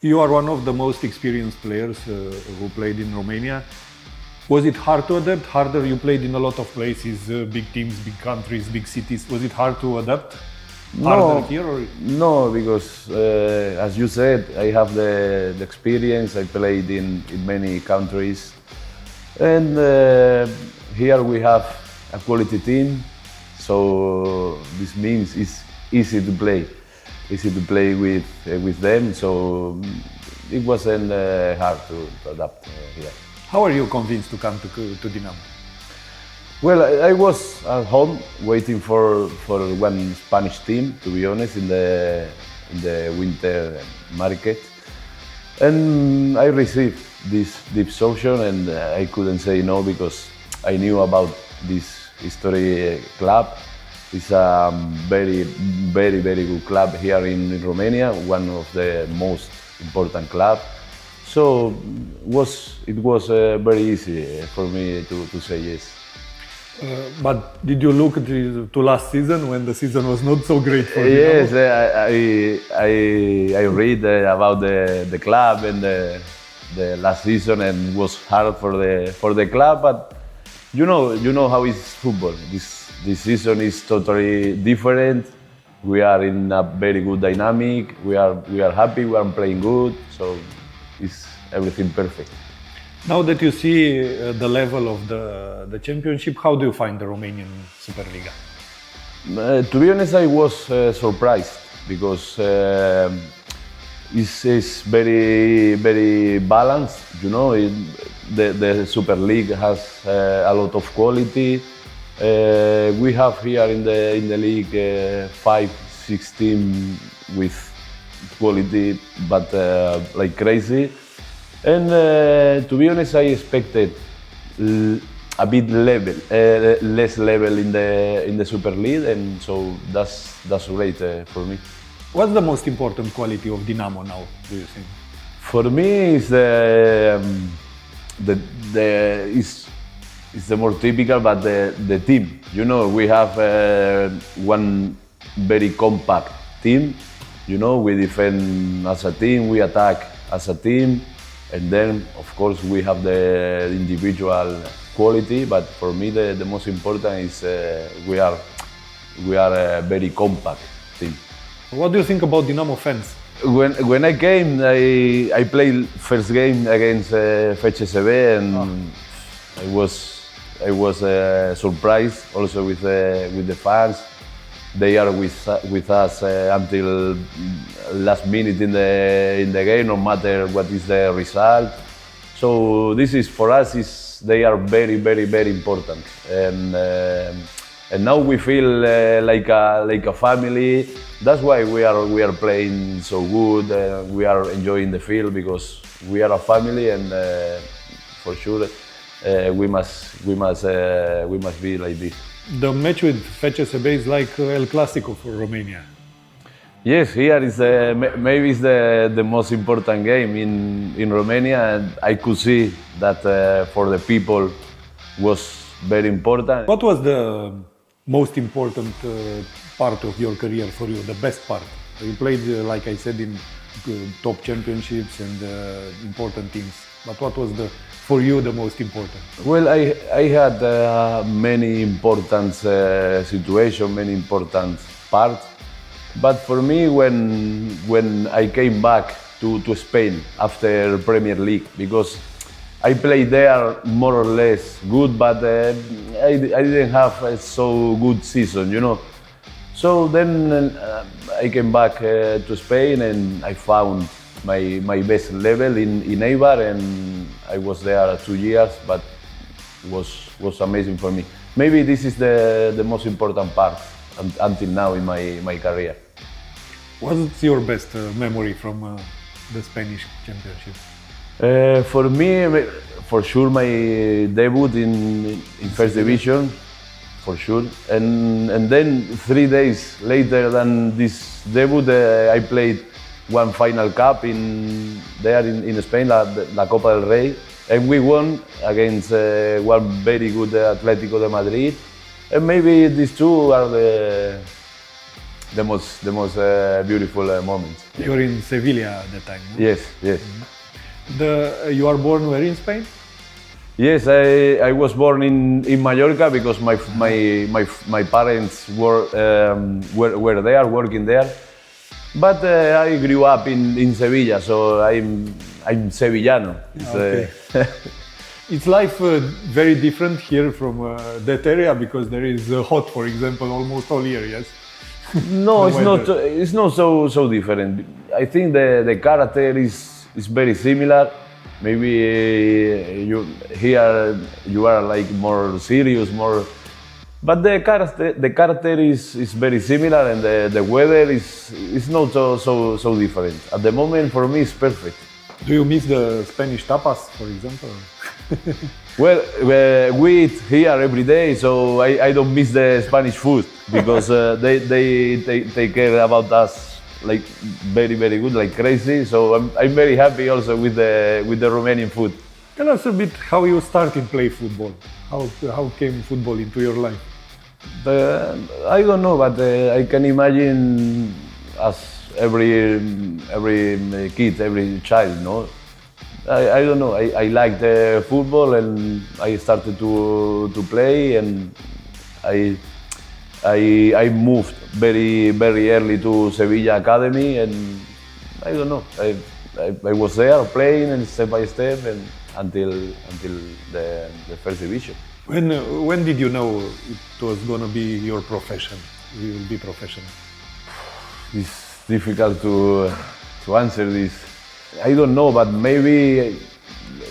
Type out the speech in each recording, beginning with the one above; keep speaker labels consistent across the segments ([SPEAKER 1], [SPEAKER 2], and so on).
[SPEAKER 1] You are one of the most experienced players who played in Romania. Was it hard to adapt? Harder? You played in a lot of places, big teams, big countries, big cities. Was it hard to adapt? Harder here? Or?
[SPEAKER 2] No, because as you said, I have the experience. I played in many countries. And here we have a quality team. So this means it's easy to play. Easy to play with them. So it wasn't hard to adapt here.
[SPEAKER 1] How are you convinced to come to Dinamo?
[SPEAKER 2] Well, I was at home waiting for one Spanish team, to be honest, in the winter market, and I received this option, and I couldn't say no because I knew about this historic club. It's a very good club here in Romania, one of the most important clubs. So it was very easy for me to say yes.
[SPEAKER 1] But did you look to last season when the season was not so great for you?
[SPEAKER 2] Yes, I read about the club and the last season, and it was hard for the club. But you know how it's football. This season is totally different. We are in a very good dynamic. We are happy. We are playing good. So it's everything perfect.
[SPEAKER 1] Now that you see the level of the championship, how do you find the Romanian Superliga?
[SPEAKER 2] To be honest, I was surprised because it's very balanced. You know, the Superliga has a lot of quality. We have here in the league 5-6 teams with quality, but like crazy. And to be honest, I expected a bit less level in the Super League, and so that's great for me.
[SPEAKER 1] What's the most important quality of Dinamo now, do you think?
[SPEAKER 2] For me, it's the more typical, but the team. You know, we have one very compact team. You know, we defend as a team, we attack as a team. And then, of course, we have the individual quality, but for me, the most important is we are a very compact team.
[SPEAKER 1] What do you think about Dinamo fans?
[SPEAKER 2] When I came, I played first game against FCSB, and I was surprised also with the fans. They are with us until last minute in the game, no matter what is the result. So this is for us. They are very important, and now we feel like a family. That's why we are playing so good. We are enjoying the field because we are a family, and for sure we must be like this.
[SPEAKER 1] The match with FCSB is like El Clasico for Romania.
[SPEAKER 2] Yes, here is maybe it's the most important game in Romania, and I could see that for the people was very important.
[SPEAKER 1] What was the most important part of your career for you, the best part? You played, like I said, in top championships and important teams, but what was for you the most important?
[SPEAKER 2] Well, I had many important situations, many important parts. But for me, when I came back to Spain after Premier League, because I played there more or less good, but I didn't have a so good season, you know. So then I came back to Spain, and I found my best level in Eibar, and I was there 2 years, but it was amazing for me. Maybe this is the most important part until now in my career.
[SPEAKER 1] What's your best memory from the Spanish Championship?
[SPEAKER 2] For me, for sure, my debut in First Division, for sure. And then 3 days later than this debut, I played one final cup in Spain, la Copa del Rey, and we won against one very good Atletico de Madrid. And maybe these two are the most beautiful moment.
[SPEAKER 1] You were in Sevilla at the time, no?
[SPEAKER 2] Yes, yes.
[SPEAKER 1] You are born where in Spain?
[SPEAKER 2] Yes, I was born in Mallorca because my parents were there, working there. But I grew up in Sevilla, so I'm Sevillano.
[SPEAKER 1] Okay. Is life very different here from that area, because there is hot, for example, almost all year? Yes.
[SPEAKER 2] No, it's not. It's not so different. I think the character is very similar. Maybe you are like more serious, more. But the character is very similar, and the weather is not so different. At the moment, for me, it's perfect.
[SPEAKER 1] Do you miss the Spanish tapas, for example?
[SPEAKER 2] Well, we eat here every day, so I don't miss the Spanish food because they take care about us like very good, like crazy. So I'm very happy also with the Romanian food.
[SPEAKER 1] Tell us a bit how you started play football. How came football into your life?
[SPEAKER 2] I don't know, but I can imagine as every kid, every child, no. I don't know. I liked football, and I started to play, and I moved very early to Sevilla Academy, and I don't know. I was there playing, and step by step, and until the first division.
[SPEAKER 1] When did you know it was gonna be your profession? You will be professional.
[SPEAKER 2] It's difficult to answer this. I don't know, but maybe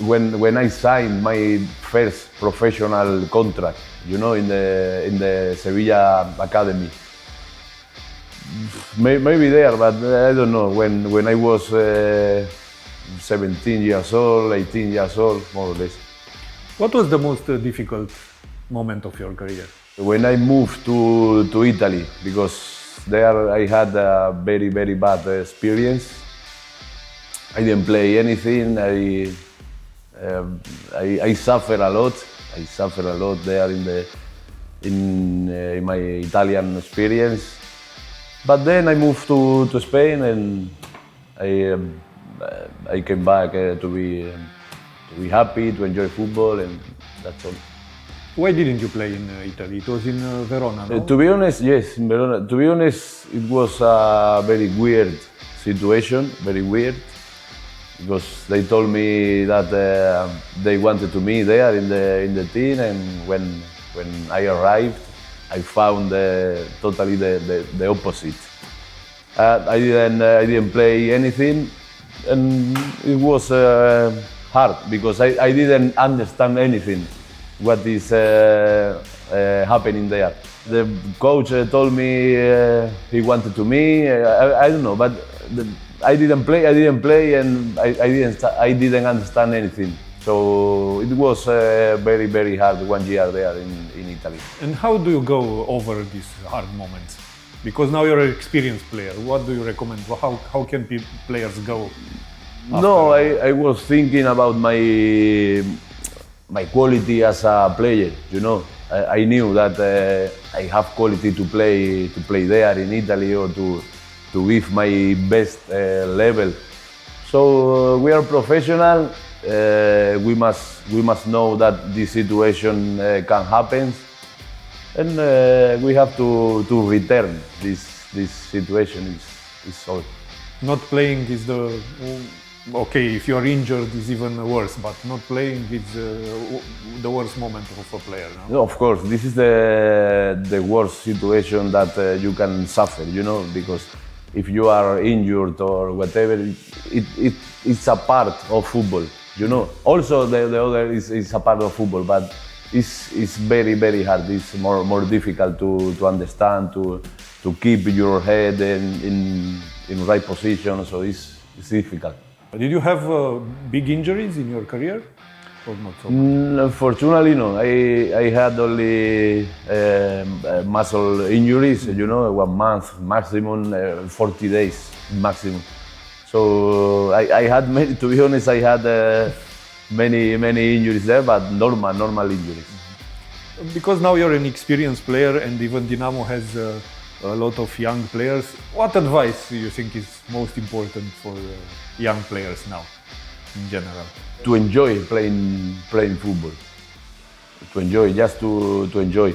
[SPEAKER 2] when I signed my first professional contract, you know, in the Sevilla Academy. Maybe there, but I don't know. When I was 17 years old, 18 years old, more or less.
[SPEAKER 1] What was the most difficult moment of your career?
[SPEAKER 2] When I moved to Italy, because there I had a very bad experience. I didn't play anything. I suffered a lot. I suffered a lot there in my Italian experience. But then I moved to Spain, and I came back to be happy, to enjoy football, and that's all.
[SPEAKER 1] Why didn't you play in Italy? It was in Verona, no?
[SPEAKER 2] To be honest, yes, in Verona. To be honest, it was a very weird situation, very weird, because they told me that they wanted to me there in the team, and when I arrived, I found totally the opposite. I didn't play anything, and it was hard because I didn't understand anything what is happening there. The coach told me he wanted to me. I don't know, but I didn't play, and I didn't understand anything. So it was very hard 1 year there in Italy.
[SPEAKER 1] And how do you go over these hard moments? Because now you're an experienced player. What do you recommend? How can players go?
[SPEAKER 2] No, I was thinking about my quality as a player. You know, I knew that I have quality to play there in Italy, or to give my best level. So we are professional. We must know that this situation can happen, and we have to return this situation. Is all.
[SPEAKER 1] Not playing is okay. If you are injured, is even worse. But not playing is the worst moment of a player. No?
[SPEAKER 2] Of course, this is the worst situation that you can suffer. You know, because if you are injured or whatever, it's a part of football. You know, also the other is a part of football, but it's very hard. It's more difficult to understand, to keep your head in right position. So it's difficult.
[SPEAKER 1] Did you have big injuries in your career, or not so much?
[SPEAKER 2] Fortunately, no. I had only muscle injuries. You know, 1 month maximum, 40 days maximum. So I had many. To be honest, I had many injuries there, but normal injuries.
[SPEAKER 1] Because now you're an experienced player, and even Dinamo has a lot of young players. What advice you think is most important for young players now, in general?
[SPEAKER 2] To enjoy playing football. To enjoy, just to enjoy.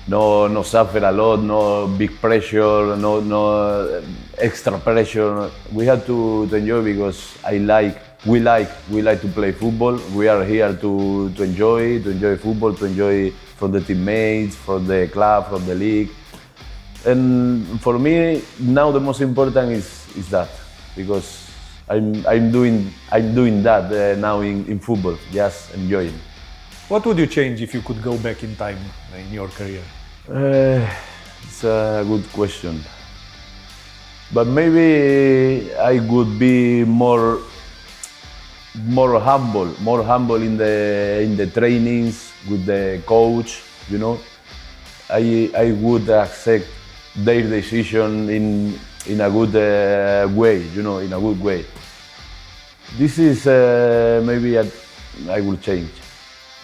[SPEAKER 2] No suffer a lot, no big pressure, no extra pressure. We have to enjoy because we like to play football. We are here to enjoy football, to enjoy from the teammates, from the club, from the league. And for me now the most important is that, because I'm doing that now in football, just enjoying.
[SPEAKER 1] What would you change if you could go back in time in your career?
[SPEAKER 2] It's a good question. But maybe I would be more humble in the trainings with the coach. You know, I would accept their decision in a good way. You know, in a good way. This is maybe I will change.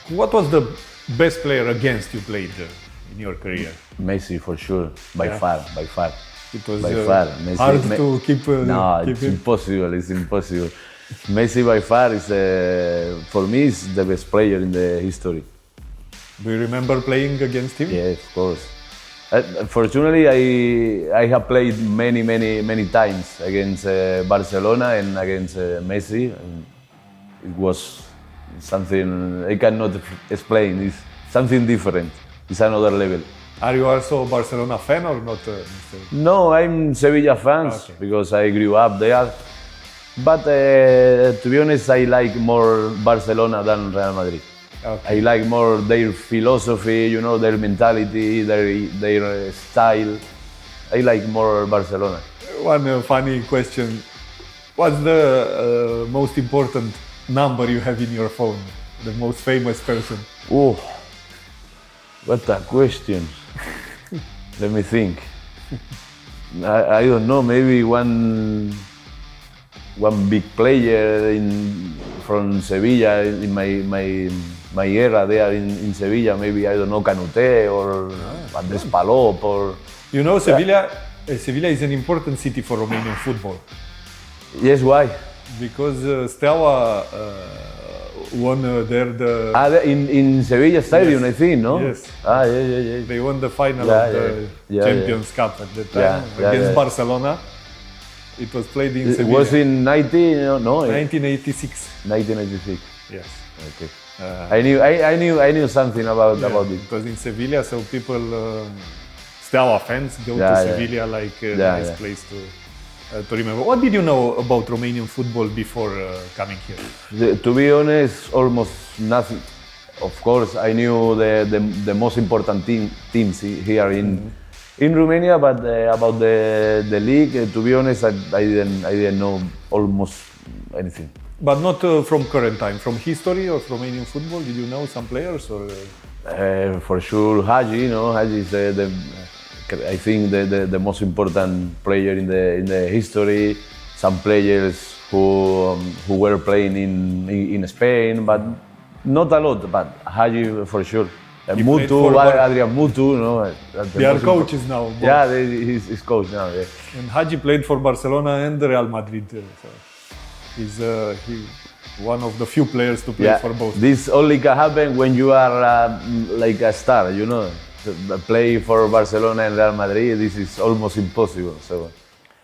[SPEAKER 1] What was the best player against you played in your career?
[SPEAKER 2] Messi for sure, by far.
[SPEAKER 1] It was
[SPEAKER 2] by far. Messi,
[SPEAKER 1] hard to keep.
[SPEAKER 2] No,
[SPEAKER 1] keep
[SPEAKER 2] it's
[SPEAKER 1] him.
[SPEAKER 2] impossible. It's impossible. Messi by far is for me is the best player in the history.
[SPEAKER 1] Do you remember playing against him?
[SPEAKER 2] Yes, of course. Fortunately, I have played many times against Barcelona and against Messi. And it was something I cannot explain. It's something different. It's another level.
[SPEAKER 1] Are you also a Barcelona fan or not? Mr.
[SPEAKER 2] No, I'm Sevilla fans because I grew up there. But to be honest, I like more Barcelona than Real Madrid.
[SPEAKER 1] Okay.
[SPEAKER 2] I like more their philosophy, you know, their mentality, their style. I like more Barcelona.
[SPEAKER 1] One funny question. What's the most important number you have in your phone? The most famous person?
[SPEAKER 2] Oh, what a question. Let me think. I don't know, maybe one big player from Sevilla in my era there in Sevilla, maybe, I don't know, Canute or Andres Palop or...
[SPEAKER 1] You know, Sevilla is an important city for Romanian football.
[SPEAKER 2] Yes, why?
[SPEAKER 1] Because Steaua won there the...
[SPEAKER 2] in Sevilla Stadium,
[SPEAKER 1] Yes.
[SPEAKER 2] I think, no?
[SPEAKER 1] Yes.
[SPEAKER 2] Yeah.
[SPEAKER 1] They won the final of the Champions Cup at that time against Barcelona. It was played in Sevilla.
[SPEAKER 2] It was in
[SPEAKER 1] 1986.
[SPEAKER 2] 1986.
[SPEAKER 1] Yes.
[SPEAKER 2] Okay. I knew something about it.
[SPEAKER 1] Because in Sevilla, so people, Steaua fans go to Sevilla like a nice place to remember. What did you know about Romanian football before coming here?
[SPEAKER 2] To be honest, almost nothing. Of course, I knew the most important teams here in Romania, but about the league, to be honest, I didn't know almost anything.
[SPEAKER 1] But not from current time, from history of Romanian football. Did you know some players or?
[SPEAKER 2] For sure, Hagi. You know, Hagi is I think the most important player in the history. Some players who were playing in Spain, but not a lot. But Hagi for sure. Mutu, Adrian Mutu, no.
[SPEAKER 1] They are coaches now. Both.
[SPEAKER 2] Yeah, he's coach now. Yeah.
[SPEAKER 1] And Hagi played for Barcelona and Real Madrid. So he's one of the few players to play for both.
[SPEAKER 2] This only can happen when you are like a star, you know. Play for Barcelona and Real Madrid, this is almost impossible. So